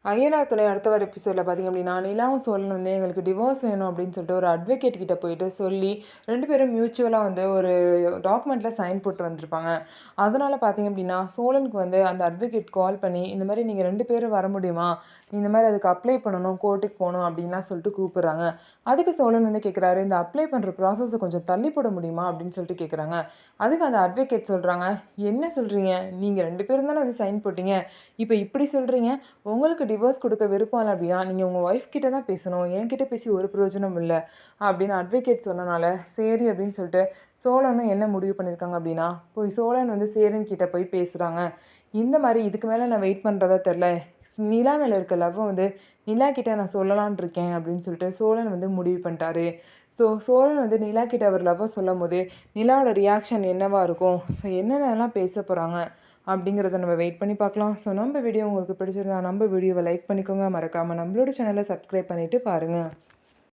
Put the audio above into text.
ஐயனார் துணை அடுத்த வர எபிசோடில் பார்த்திங்க அப்படின்னா, நிலாவும் சோழன் வந்து எங்களுக்கு டிவோர்ஸ் வேணும் அப்படின்னு சொல்லிட்டு ஒரு அட்வொகேட் கிட்ட போயிட்டு சொல்லி 2 பேரும் மியூச்சுவலாக வந்து ஒரு டாக்குமெண்ட்டில் சைன் போட்டு வந்திருப்பாங்க. அதனால் பார்த்திங்க அப்படின்னா, சோழனுக்கு வந்து அந்த அட்வொகேட் கால் பண்ணி, இந்த மாதிரி நீங்கள் 2 பேரும் வர முடியுமா? இந்த மாதிரி அதுக்கு அப்ளை பண்ணணும், கோர்ட்டுக்கு போகணும் அப்படின்லாம் சொல்லிட்டு கூப்பிட்றாங்க. அதுக்கு சோழன் வந்து கேட்குறாரு, இந்த அப்ளை பண்ணுற ப்ராசஸை கொஞ்சம் தள்ளி போட முடியுமா அப்படின்னு சொல்லிட்டு கேட்குறாங்க. அதுக்கு அந்த அட்வொகேட் சொல்கிறாங்க, என்ன சொல்கிறீங்க? நீங்கள் 2 பேரும் தானே வந்து சைன் போட்டீங்க. இப்போ இப்படி சொல்கிறீங்க? உங்களுக்கு டிவோர்ஸ் கொடுக்க விருப்பம் இல்லை அப்படின்னா, நீங்கள் உங்கள் ஒய்ஃப் கிட்ட தான் பேசணும். என்கிட்ட பேசி ஒரு பிரயோஜனம் இல்ல. அப்படின்னு அட்வொகேட் சொன்னனால, சரி அப்படின்னு சொல்லிட்டு சோழனும் என்ன முடிவு பண்ணியிருக்காங்க அப்படின்னா, போய் சோழன் வந்து சேரன் கிட்ட போய் பேசுகிறாங்க. இந்த மாதிரி இதுக்கு மேலே நான் வெயிட் பண்ணுறதா தெரில. நிலா மேலே இருக்க லவ்வை வந்து நிலா கிட்ட நான் சொல்லலான் இருக்கேன் அப்படின்னு சொல்லிட்டு சோழன் வந்து முடிவு பண்ணிட்டாரு. சோழன் வந்து நிலா கிட்ட அவர் லவ்வை சொல்லும் போது நிலாவோட ரியாக்ஷன் என்னவா இருக்கும்? என்னென்னலாம் பேச போகிறாங்க? அப்படிங்கிறத நம்ம வெயிட் பண்ணி பார்க்கலாம். நம்ம வீடியோ உங்களுக்கு பிடிச்சிருந்தா நம்ம வீடியோவை லைக் பண்ணிக்கோங்க. மறக்காமல் நம்மளோட சேனலை சப்ஸ்கிரைப் பண்ணிவிட்டு பாருங்கள்.